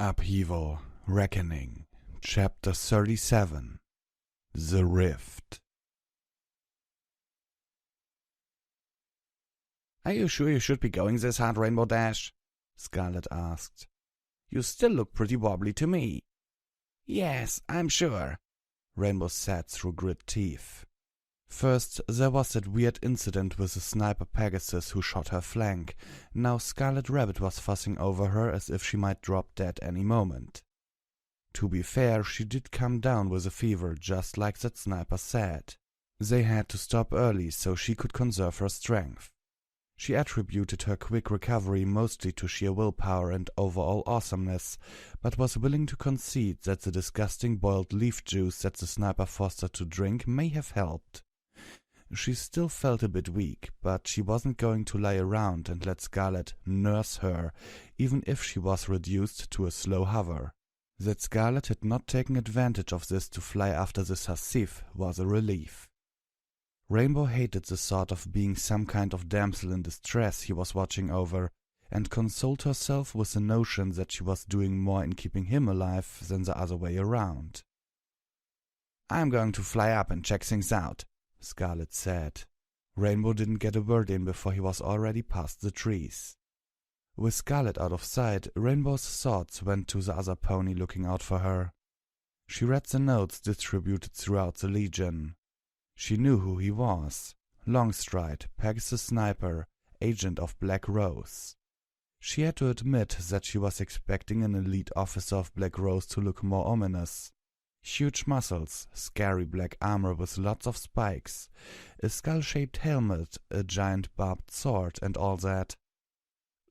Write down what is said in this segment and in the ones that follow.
Upheaval, Reckoning, Chapter 37, The Rift. "Are you sure you should be going this hard, Rainbow Dash?" Scarlet asked. "You still look pretty wobbly to me." "Yes, I'm sure," Rainbow said through grit teeth. First, there was that weird incident with the sniper Pegasus who shot her flank. Now Scarlet Rabbit was fussing over her as if she might drop dead any moment. To be fair, she did come down with a fever, just like that sniper said. They had to stop early so she could conserve her strength. She attributed her quick recovery mostly to sheer willpower and overall awesomeness, but was willing to concede that the disgusting boiled leaf juice that the sniper forced her to drink may have helped. She still felt a bit weak, but she wasn't going to lie around and let Scarlet nurse her, even if she was reduced to a slow hover. That Scarlet had not taken advantage of this to fly after the Sassif was a relief. Rainbow hated the thought of being some kind of damsel in distress he was watching over, and consoled herself with the notion that she was doing more in keeping him alive than the other way around. "I'm going to fly up and check things out," Scarlet said. Rainbow didn't get a word in before he was already past the trees. With Scarlet out of sight, Rainbow's thoughts went to the other pony looking out for her. She read the notes distributed throughout the Legion. She knew who he was. Longstride, Pegasus Sniper, agent of Black Rose. She had to admit that she was expecting an elite officer of Black Rose to look more ominous. Huge muscles, scary black armor with lots of spikes, a skull-shaped helmet, a giant barbed sword, and all that.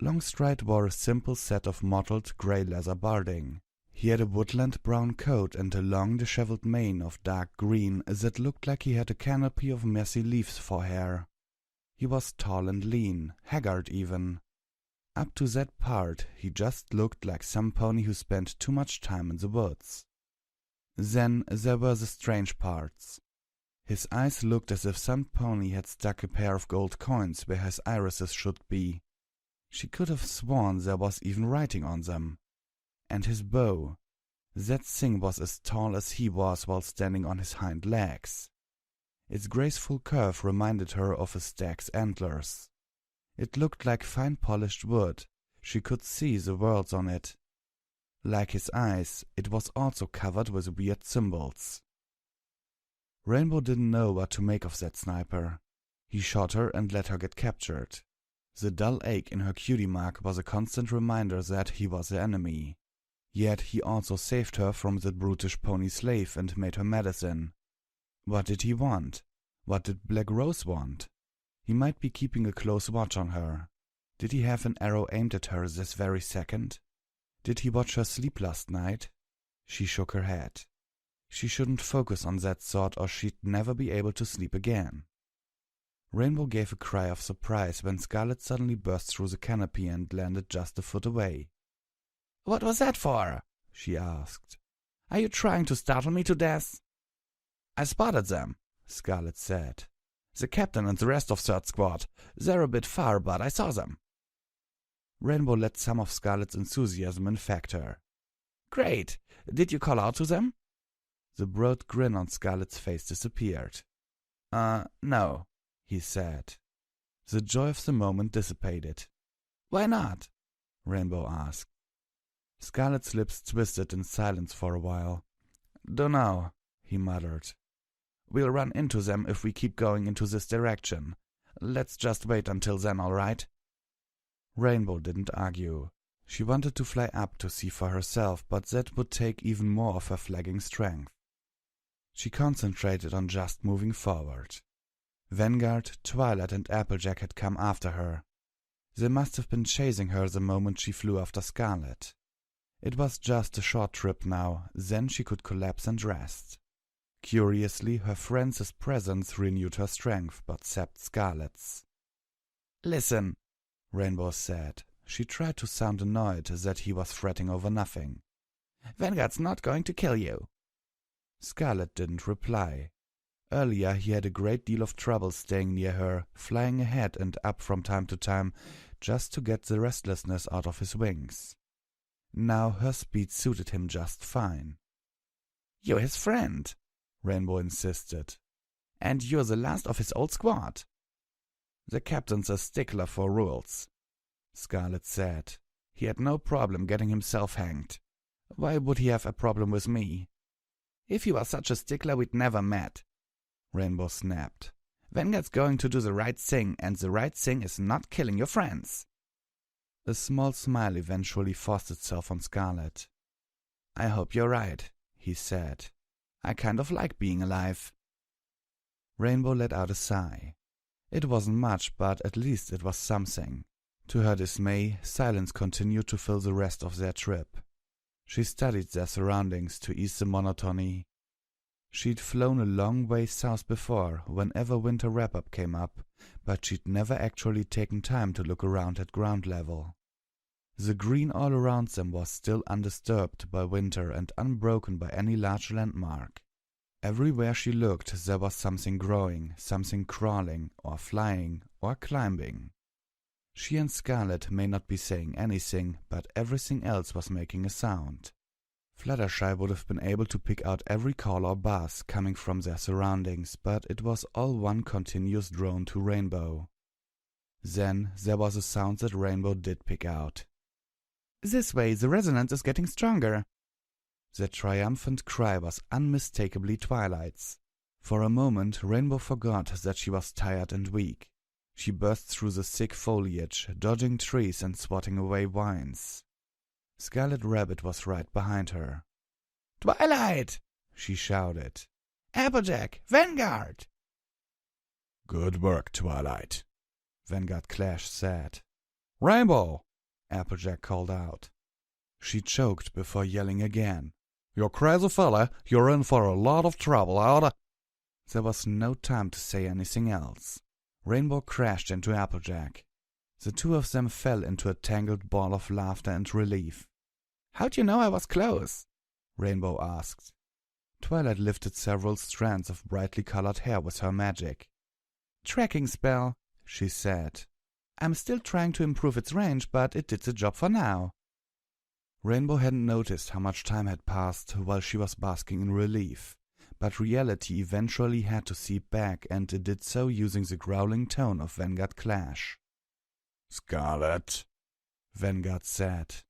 Longstride wore a simple set of mottled grey leather barding. He had a woodland brown coat and a long disheveled mane of dark green that looked like he had a canopy of messy leaves for hair. He was tall and lean, haggard even. Up to that part, he just looked like some pony who spent too much time in the woods. Then there were the strange parts. His eyes looked as if some pony had stuck a pair of gold coins where his irises should be. She could have sworn there was even writing on them. And his bow. That thing was as tall as he was while standing on his hind legs. Its graceful curve reminded her of a stag's antlers. It looked like fine polished wood. She could see the words on it. Like his eyes, it was also covered with weird symbols. Rainbow didn't know what to make of that sniper. He shot her and let her get captured. The dull ache in her cutie mark was a constant reminder that he was the enemy. Yet he also saved her from that brutish pony slave and made her medicine. What did he want? What did Black Rose want? He might be keeping a close watch on her. Did he have an arrow aimed at her this very second? Did he watch her sleep last night? She shook her head. She shouldn't focus on that thought or she'd never be able to sleep again. Rainbow gave a cry of surprise when Scarlet suddenly burst through the canopy and landed just a foot away. "What was that for?" she asked. "Are you trying to startle me to death?" "I spotted them," Scarlet said. "The captain and the rest of Third Squad. They're a bit far, but I saw them." Rainbow let some of Scarlet's enthusiasm infect her. "Great! Did you call out to them?" The broad grin on Scarlet's face disappeared. No," he said. The joy of the moment dissipated. "Why not?" Rainbow asked. Scarlet's lips twisted in silence for a while. "Dunno," he muttered. "We'll run into them if we keep going into this direction. Let's just wait until then, all right?" Rainbow didn't argue. She wanted to fly up to see for herself, but that would take even more of her flagging strength. She concentrated on just moving forward. Vanguard, Twilight, and Applejack had come after her. They must have been chasing her the moment she flew after Scarlet. It was just a short trip now, then she could collapse and rest. Curiously, her friends' presence renewed her strength, but sapped Scarlet's. "Listen," Rainbow said. She tried to sound annoyed that he was fretting over nothing. "Vanguard's not going to kill you." Scarlet didn't reply. Earlier he had a great deal of trouble staying near her, flying ahead and up from time to time, just to get the restlessness out of his wings. Now her speed suited him just fine. "You're his friend," Rainbow insisted. "and you're the last of his old squad." "The captain's a stickler for rules," Scarlet said. "He had no problem getting himself hanged. Why would he have a problem with me?" "If you were such a stickler, we'd never met," Rainbow snapped. "Vanguard's going to do the right thing, and the right thing is not killing your friends." A small smile eventually forced itself on Scarlet. "I hope you're right," he said. "I kind of like being alive." Rainbow let out a sigh. It wasn't much, but at least it was something. To her dismay, silence continued to fill the rest of their trip. She studied their surroundings to ease the monotony. She'd flown a long way south before, whenever winter wrap-up came up, but she'd never actually taken time to look around at ground level. The green all around them was still undisturbed by winter and unbroken by any large landmark. Everywhere she looked, there was something growing, something crawling, or flying, or climbing. She and Scarlet may not be saying anything, but everything else was making a sound. Fluttershy would have been able to pick out every call or buzz coming from their surroundings, but it was all one continuous drone to Rainbow. Then there was a sound that Rainbow did pick out. "This way, the resonance is getting stronger." The triumphant cry was unmistakably Twilight's. For a moment, Rainbow forgot that she was tired and weak. She burst through the thick foliage, dodging trees and swatting away vines. Scarlet Rabbit was right behind her. "Twilight!" she shouted. "Applejack! Vanguard!" "Good work, Twilight," Vanguard Clash said. "Rainbow!" Applejack called out. She choked before yelling again. "You crazy fella, you're in for a lot of trouble out." There was no time to say anything else. Rainbow crashed into Applejack. The two of them fell into a tangled ball of laughter and relief. "How'd you know I was close?" Rainbow asked. Twilight lifted several strands of brightly colored hair with her magic. "Tracking spell," she said. "I'm still trying to improve its range, but it did the job for now." Rainbow hadn't noticed how much time had passed while she was basking in relief, but reality eventually had to seep back, and it did so using the growling tone of Vanguard Clash. "Scarlet," Vanguard said.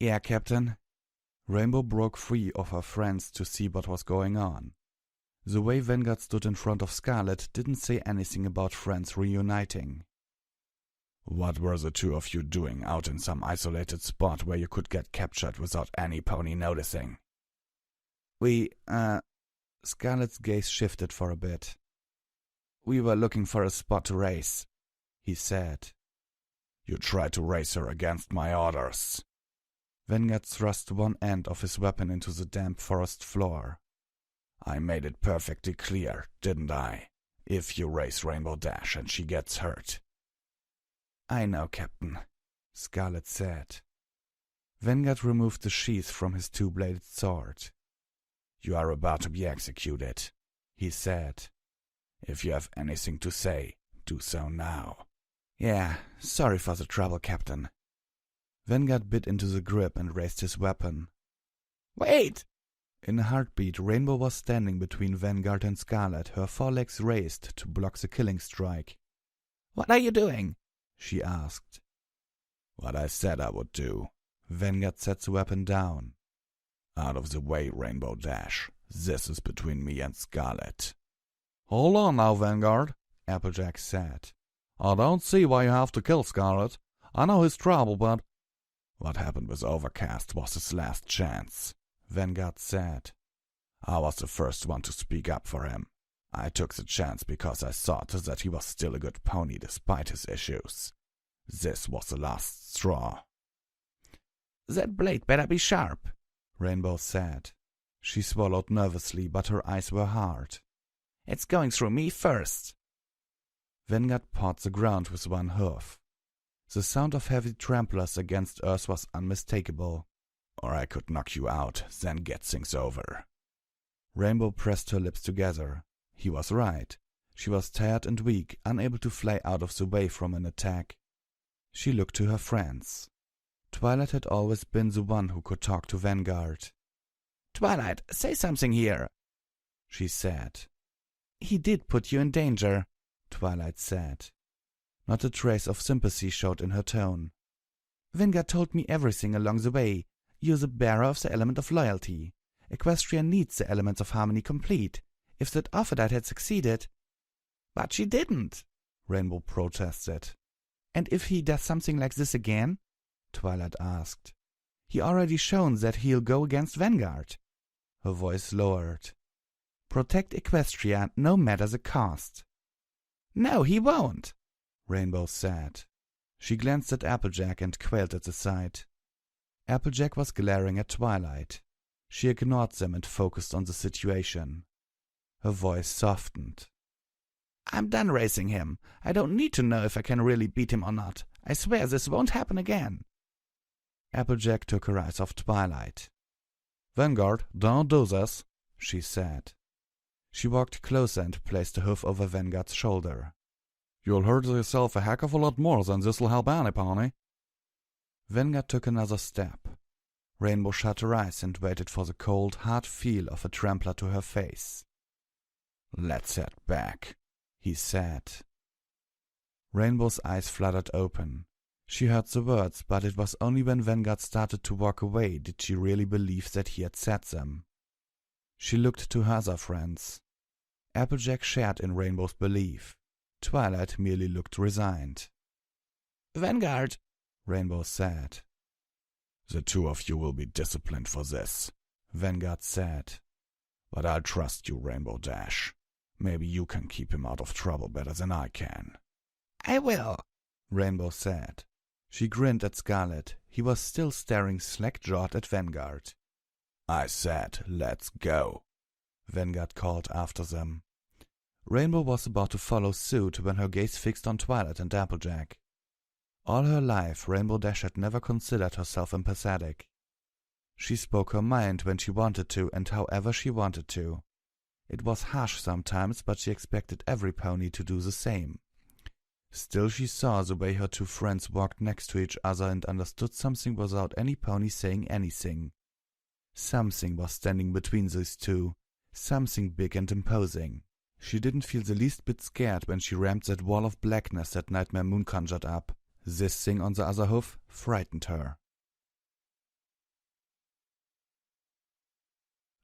"Yeah, Captain." Rainbow broke free of her friends to see what was going on. The way Vanguard stood in front of Scarlet didn't say anything about friends reuniting. "What were the two of you doing out in some isolated spot where you could get captured without any pony noticing?" Scarlet's gaze shifted for a bit. "We were looking for a spot to race," he said. "You tried to race her against my orders." Vanguard thrust one end of his weapon into the damp forest floor. "I made it perfectly clear, didn't I? If you race Rainbow Dash and she gets hurt." "I know, Captain," Scarlet said. Vanguard removed the sheath from his two-bladed sword. "You are about to be executed," he said. "If you have anything to say, do so now." "Yeah, sorry for the trouble, Captain." Vanguard bit into the grip and raised his weapon. "Wait!" In a heartbeat, Rainbow was standing between Vanguard and Scarlet, her forelegs raised to block the killing strike. "What are you doing?" she asked. "What I said I would do." Vanguard set the weapon down. "Out of the way, Rainbow Dash. This is between me and Scarlet." "Hold on now, Vanguard," Applejack said. "I don't see why you have to kill Scarlet. I know his trouble, but—" "What happened with Overcast was his last chance," Vanguard said. "I was the first one to speak up for him. I took the chance because I thought that he was still a good pony despite his issues. This was the last straw." "That blade better be sharp," Rainbow said. She swallowed nervously, but her eyes were hard. "It's going through me first." Vanguard pawed the ground with one hoof. The sound of heavy tramplers against earth was unmistakable. "Or I could knock you out, then get things over." Rainbow pressed her lips together. He was right. She was tired and weak, unable to fly out of the way from an attack. She looked to her friends. Twilight had always been the one who could talk to Vanguard. "Twilight, say something here," she said. "He did put you in danger," Twilight said. Not a trace of sympathy showed in her tone. "Vanguard told me everything along the way. You're the bearer of the element of loyalty. Equestria needs the elements of harmony complete. If that Aphrodite had succeeded—" "But she didn't," Rainbow protested. "And if he does something like this again?" Twilight asked. "He already shown that he'll go against Vanguard." Her voice lowered. "Protect Equestria, no matter the cost." "No, he won't," Rainbow said. She glanced at Applejack and quailed at the sight. Applejack was glaring at Twilight. She ignored them and focused on the situation. Her voice softened. "I'm done racing him. I don't need to know if I can really beat him or not. I swear this won't happen again." Applejack took her eyes off Twilight. "Vanguard, don't do this," she said. She walked closer and placed a hoof over Vanguard's shoulder. "You'll hurt yourself a heck of a lot more than this'll help any pony." Vanguard took another step. Rainbow shut her eyes and waited for the cold, hard feel of a trampler to her face. "Let's head back," he said. Rainbow's eyes fluttered open. She heard the words, but it was only when Vanguard started to walk away did she really believe that he had said them. She looked to her other friends. Applejack shared in Rainbow's belief. Twilight merely looked resigned. "Vanguard," Rainbow said. "The two of you will be disciplined for this," Vanguard said. "But I'll trust you, Rainbow Dash. Maybe you can keep him out of trouble better than I can." "I will," Rainbow said. She grinned at Scarlet. He was still staring slack-jawed at Vanguard. "I said, let's go," Vanguard called after them. Rainbow was about to follow suit when her gaze fixed on Twilight and Applejack. All her life, Rainbow Dash had never considered herself empathetic. She spoke her mind when she wanted to and however she wanted to. It was harsh sometimes, but she expected every pony to do the same. Still, she saw the way her two friends walked next to each other and understood something without any pony saying anything. Something was standing between these two, something big and imposing. She didn't feel the least bit scared when she rammed that wall of blackness that Nightmare Moon conjured up. This thing on the other hoof frightened her.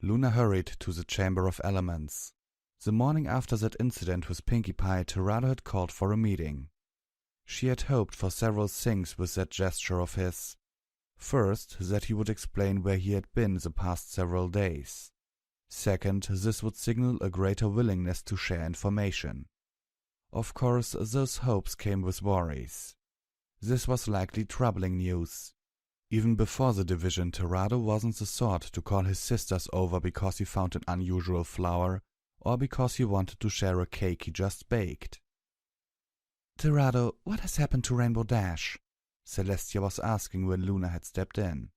Luna hurried to the Chamber of Elements. The morning after that incident with Pinkie Pie, Tirado had called for a meeting. She had hoped for several things with that gesture of his. First, that he would explain where he had been the past several days. Second, this would signal a greater willingness to share information. Of course, those hopes came with worries. This was likely troubling news. Even before the division, Tirado wasn't the sort to call his sisters over because he found an unusual flower, or because he wanted to share a cake he just baked. "Tirado, what has happened to Rainbow Dash?" Celestia was asking when Luna had stepped in.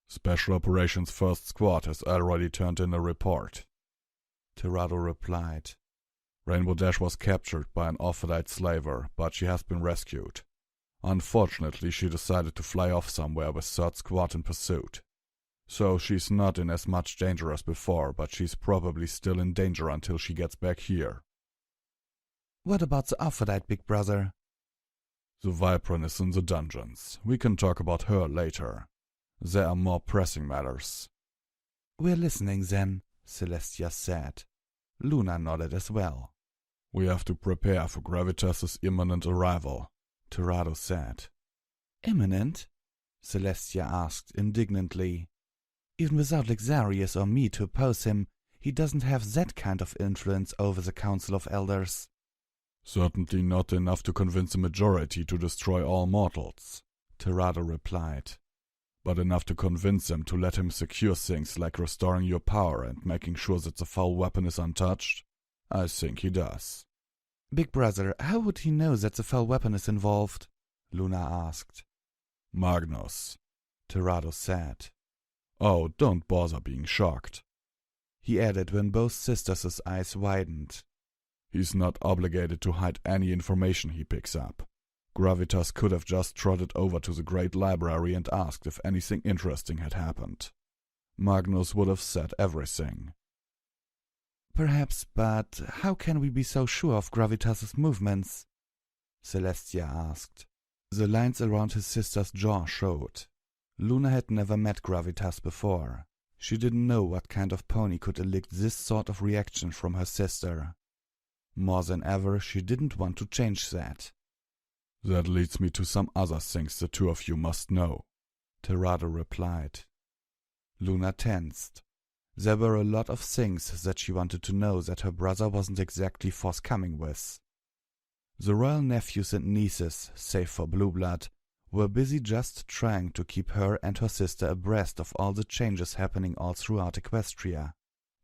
"Special Operations First Squad has already turned in a report," Tirado replied. "Rainbow Dash was captured by an Aphrodite slaver, but she has been rescued. Unfortunately, she decided to fly off somewhere with Third Squad in pursuit. So she's not in as much danger as before, but she's probably still in danger until she gets back here." "What about the Aphrodite, big brother?" "The Vipran is in the dungeons. We can talk about her later. There are more pressing matters." "We're listening then," Celestia said. Luna nodded as well. "We have to prepare for Gravitas's imminent arrival," Tirado said. "Imminent?" Celestia asked indignantly. "Even without Lexarius or me to oppose him, he doesn't have that kind of influence over the Council of Elders." "Certainly not enough to convince the majority to destroy all mortals," Tirado replied. "But enough to convince them to let him secure things like restoring your power and making sure that the foul weapon is untouched. I think he does." "Big brother, how would he know that the foul weapon is involved?" Luna asked. "Magnus," Tirado said. "Oh, don't bother being shocked," he added when both sisters' eyes widened. "He's not obligated to hide any information he picks up. Gravitas could have just trotted over to the Great Library and asked if anything interesting had happened. Magnus would have said everything. Perhaps, but how can we be so sure of Gravitas's movements? Celestia asked. The lines around his sister's jaw showed. Luna had never met Gravitas before. She didn't know what kind of pony could elicit this sort of reaction from her sister. More than ever, she didn't want to change that. That leads me to some other things the two of you must know, Terado replied. Luna tensed. There were a lot of things that she wanted to know that her brother wasn't exactly forthcoming with. The royal nephews and nieces, save for Blue Blood, were busy just trying to keep her and her sister abreast of all the changes happening all throughout Equestria.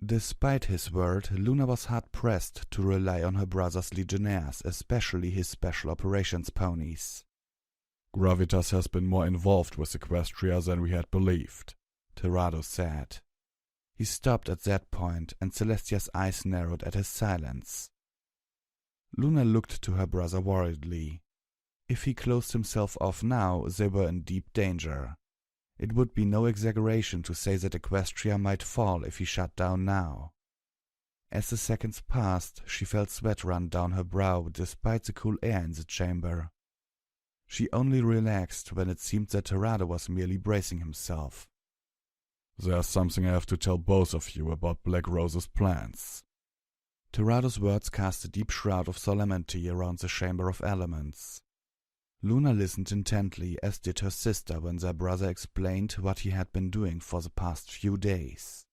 Despite his word, Luna was hard-pressed to rely on her brother's legionnaires, especially his special operations ponies. Gravitas has been more involved with Equestria than we had believed, Terado said. He stopped at that point, and Celestia's eyes narrowed at his silence. Luna looked to her brother worriedly. If he closed himself off now, they were in deep danger. It would be no exaggeration to say that Equestria might fall if he shut down now. As the seconds passed, she felt sweat run down her brow despite the cool air in the chamber. She only relaxed when it seemed that Terado was merely bracing himself. There's something I have to tell both of you about Black Rose's plans. Terado's words cast a deep shroud of solemnity around the Chamber of Elements. Luna listened intently, as did her sister when their brother explained what he had been doing for the past few days.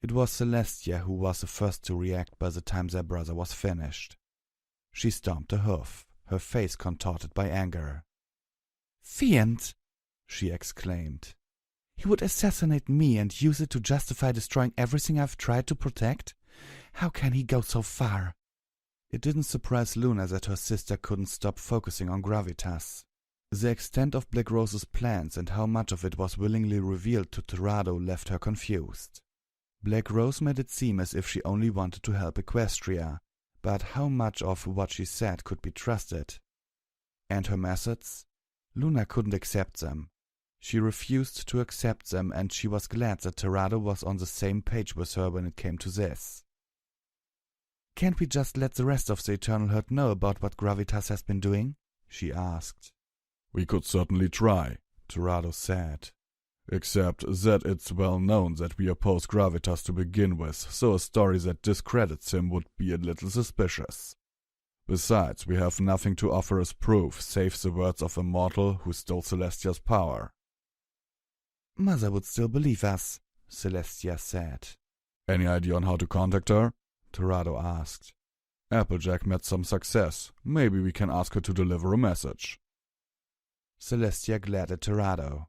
It was Celestia who was the first to react by the time their brother was finished. She stomped a hoof, her face contorted by anger. "Fiend!" she exclaimed. "He would assassinate me and use it to justify destroying everything I've tried to protect? How can he go so far?" It didn't surprise Luna that her sister couldn't stop focusing on Gravitas. The extent of Black Rose's plans and how much of it was willingly revealed to Terado left her confused. Black Rose made it seem as if she only wanted to help Equestria, but how much of what she said could be trusted? And her methods? Luna couldn't accept them. She refused to accept them, and she was glad that Terado was on the same page with her when it came to this. "Can't we just let the rest of the Eternal Herd know about what Gravitas has been doing?" she asked. "We could certainly try," Terado said. "Except that it's well known that we oppose Gravitas to begin with, so a story that discredits him would be a little suspicious. Besides, we have nothing to offer as proof save the words of a mortal who stole Celestia's power." "Mother would still believe us," Celestia said. "Any idea on how to contact her?" Terado asked. "Applejack met some success. Maybe we can ask her to deliver a message." Celestia glared at Terado.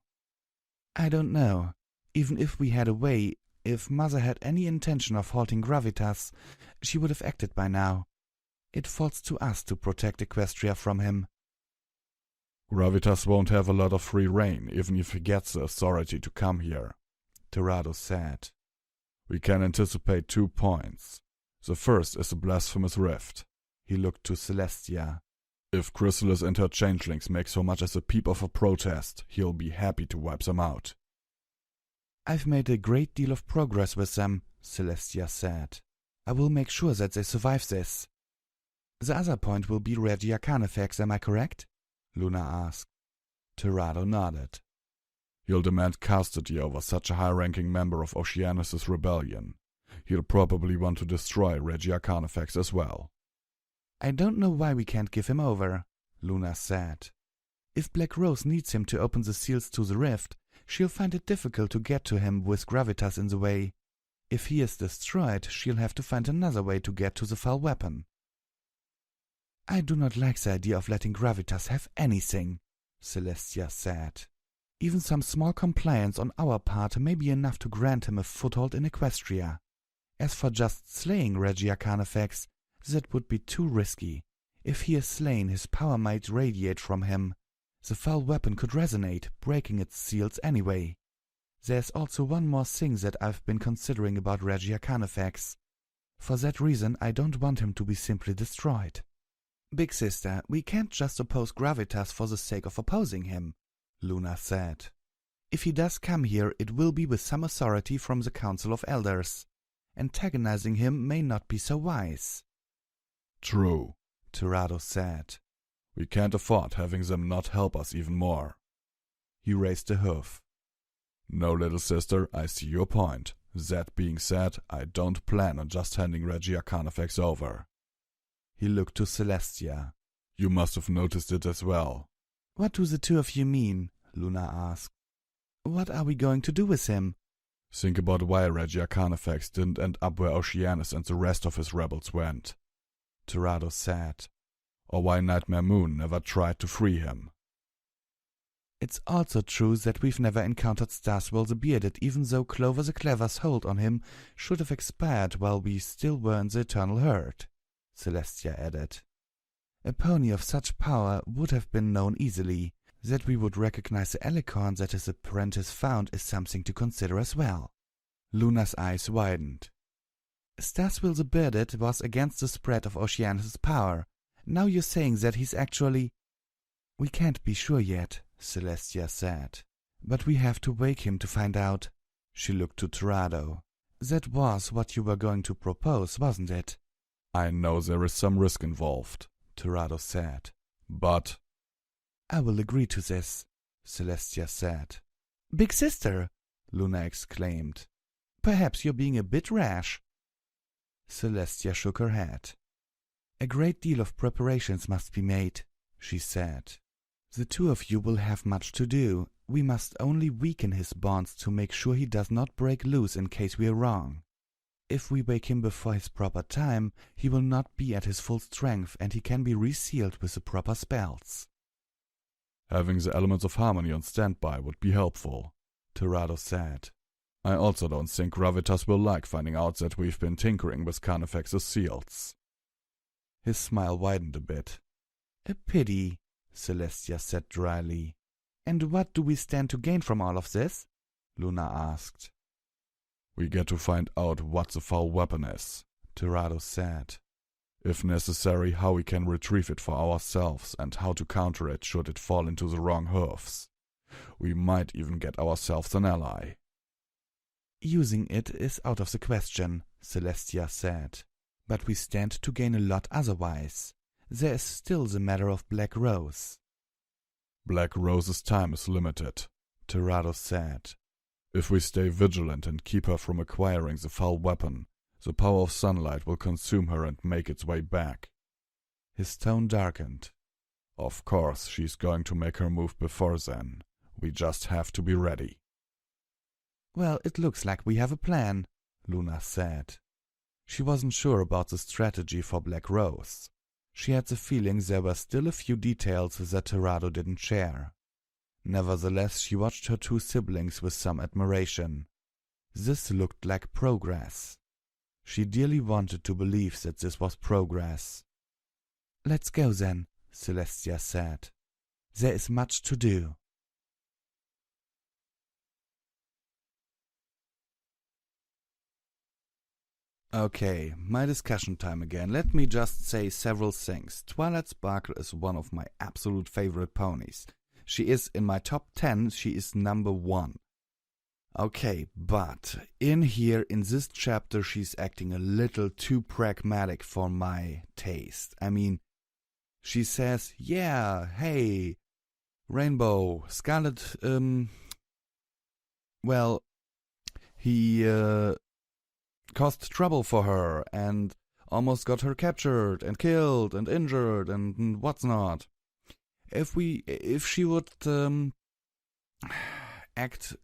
"I don't know. Even if we had a way, if Mother had any intention of halting Gravitas, she would have acted by now. It falls to us to protect Equestria from him." "Gravitas won't have a lot of free rein, even if he gets the authority to come here," Terado said. "We can anticipate 2 points. The first is the blasphemous rift." He looked to Celestia. "If Chrysalis and her changelings make so much as a peep of a protest, he'll be happy to wipe them out." "I've made a great deal of progress with them," Celestia said. "I will make sure that they survive this." "The other point will be Regia Carnifex, am I correct?" Luna asked. Terado nodded. "He'll demand custody over such a high-ranking member of Oceanus' rebellion. He'll probably want to destroy Regia Carnifex as well." "I don't know why we can't give him over," Luna said. "If Black Rose needs him to open the seals to the rift, she'll find it difficult to get to him with Gravitas in the way. If he is destroyed, she'll have to find another way to get to the foul weapon." "I do not like the idea of letting Gravitas have anything," Celestia said. "Even some small compliance on our part may be enough to grant him a foothold in Equestria. As for just slaying Regia Carnifex, that would be too risky. If he is slain, his power might radiate from him. The foul weapon could resonate, breaking its seals anyway. There's also one more thing that I've been considering about Regia Carnifex. For that reason, I don't want him to be simply destroyed." Big sister, we can't just oppose Gravitas for the sake of opposing him, Luna said. If he does come here, it will be with some authority from the Council of Elders. Antagonizing him may not be so wise. True, Tirado said. We can't afford having them not help us even more. He raised a hoof. No, little sister, I see your point. That being said, I don't plan on just handing Regia Carnifex over. He looked to Celestia. You must have noticed it as well. What do the two of you mean? Luna asked. What are we going to do with him? Think about why Regia Carnifex didn't end up where Oceanus and the rest of his rebels went, Tirado said. Or why Nightmare Moon never tried to free him. It's also true that we've never encountered Starswell the Bearded, even though Clover the Clever's hold on him should have expired while we still were in the Eternal Herd, Celestia added. A pony of such power would have been known easily. That we would recognize the alicorn that his apprentice found is something to consider as well. Luna's eyes widened. Starswell the Bearded was against the spread of Oceanus' power. Now you're saying that he's actually... We can't be sure yet, Celestia said. But we have to wake him to find out. She looked to Tirado. That was what you were going to propose, wasn't it? I know there is some risk involved, Tirado said. But... I will agree to this, Celestia said. Big sister, Luna exclaimed. Perhaps you're being a bit rash. Celestia shook her head. A great deal of preparations must be made, she said. The two of you will have much to do. We must only weaken his bonds to make sure he does not break loose in case we are wrong. If we wake him before his proper time, he will not be at his full strength and he can be resealed with the proper spells. Having the elements of harmony on standby would be helpful, Tirado said. I also don't think Gravitas will like finding out that we've been tinkering with Carnifex's seals. His smile widened a bit. A pity, Celestia said dryly. And what do we stand to gain from all of this? Luna asked. We get to find out what the foul weapon is, Tirado said. If necessary, how we can retrieve it for ourselves and how to counter it should it fall into the wrong hooves. We might even get ourselves an ally. Using it is out of the question, Celestia said. But we stand to gain a lot otherwise. There is still the matter of Black Rose. Black Rose's time is limited, Tirado said. If we stay vigilant and keep her from acquiring the foul weapon, the power of sunlight will consume her and make its way back. His tone darkened. Of course, she's going to make her move before then. We just have to be ready. Well, it looks like we have a plan, Luna said. She wasn't sure about the strategy for Black Rose. She had the feeling there were still a few details that Tirado didn't share. Nevertheless, she watched her two siblings with some admiration. This looked like progress. She dearly wanted to believe that this was progress. Let's go then, Celestia said. There is much to do. Okay, my discussion time again. Let me just say several things. Twilight Sparkle is one of my absolute favorite ponies. She is in my top 10, she is number 1. Okay, but in here, in this chapter, she's acting a little too pragmatic for my taste. I mean, she says, yeah, hey, Rainbow, Scarlet, well, he, caused trouble for her and almost got her captured and killed and injured and what's not. If she would act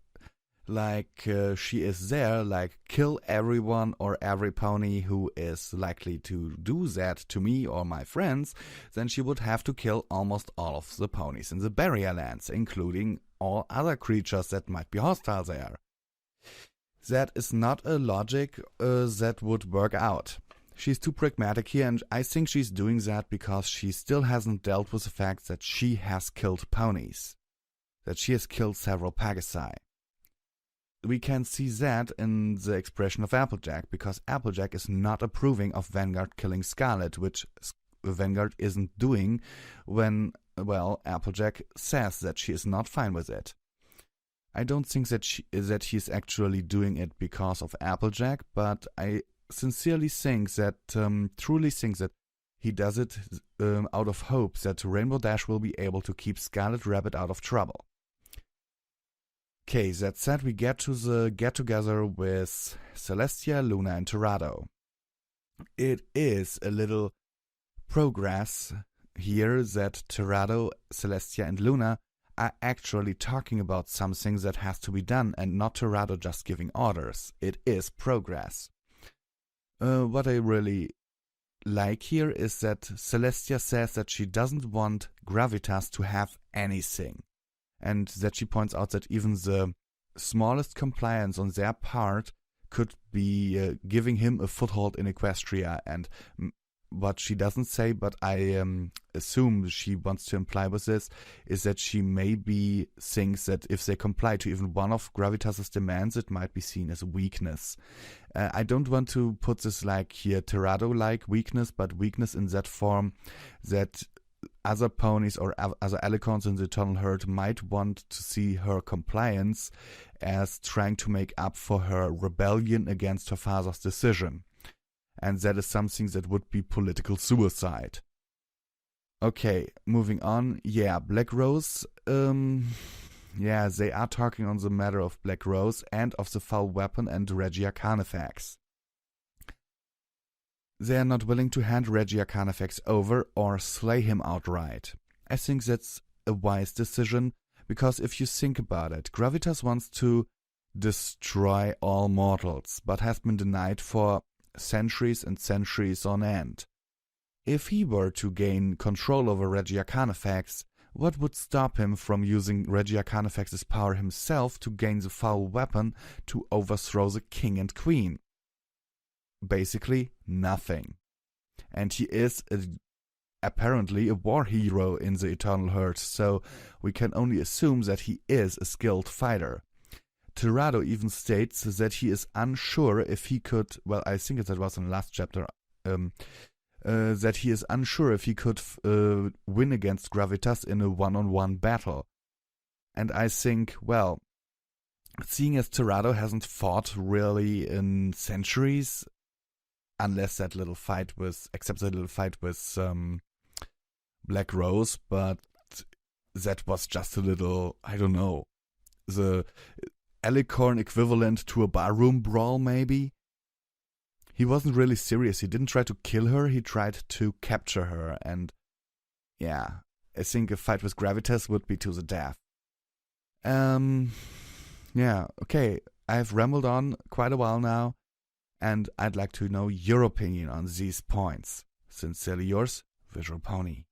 like she is there, like kill everyone or every pony who is likely to do that to me or my friends, then she would have to kill almost all of the ponies in the Barrier Lands, including all other creatures that might be hostile there. That is not a logic that would work out. She's too pragmatic here, and I think she's doing that because she still hasn't dealt with the fact that she has killed ponies, that she has killed several Pegasi. We can see that in the expression of Applejack, because Applejack is not approving of Vanguard killing Scarlet, which Vanguard isn't doing when, well, Applejack says that she is not fine with it. I don't think that he's actually doing it because of Applejack, but I sincerely think that, truly think that he does it out of hopes that Rainbow Dash will be able to keep Scarlet Rabbit out of trouble. Okay, that said, we get to the get-together with Celestia, Luna, and Torado. It is a little progress here that Torado, Celestia, and Luna are actually talking about something that has to be done and not Torado just giving orders. It is progress. What I really like here is that Celestia says that she doesn't want Gravitas to have anything, and that she points out that even the smallest compliance on their part could be giving him a foothold in Equestria. And what she doesn't say, but I assume she wants to imply with this, is that she maybe thinks that if they comply to even one of Gravitas's demands, it might be seen as a weakness. I don't want to put this like here Torado-like weakness, but weakness in that form that other ponies or other alicorns in the Eternal Herd might want to see her compliance as trying to make up for her rebellion against her father's decision. And that is something that would be political suicide. Okay, moving on. Yeah, Black Rose. Yeah, they are talking on the matter of Black Rose and of the foul weapon and Regia Carnifex. They are not willing to hand Regia Carnifex over or slay him outright. I think that's a wise decision, because if you think about it, Gravitas wants to destroy all mortals, but has been denied for centuries and centuries on end. If he were to gain control over Regia Carnifex, what would stop him from using Regia Carnifex's power himself to gain the foul weapon to overthrow the king and queen? Basically, nothing. And he is apparently a war hero in the Eternal Herd, so we can only assume that he is a skilled fighter. Torado even states that he is unsure if he could, well, I think that was in the last chapter, that he is unsure if he could win against Gravitas in a one-on-one battle. And I think, well, seeing as Torado hasn't fought really in centuries, unless that little fight with, except that little fight with Black Rose, but that was just a little, I don't know, the alicorn equivalent to a barroom brawl, maybe? He wasn't really serious. He didn't try to kill her, he tried to capture her, and yeah, I think a fight with Gravitas would be to the death. Yeah, okay, I've rambled on quite a while now, and I'd like to know your opinion on these points. Sincerely yours, Visual Pony.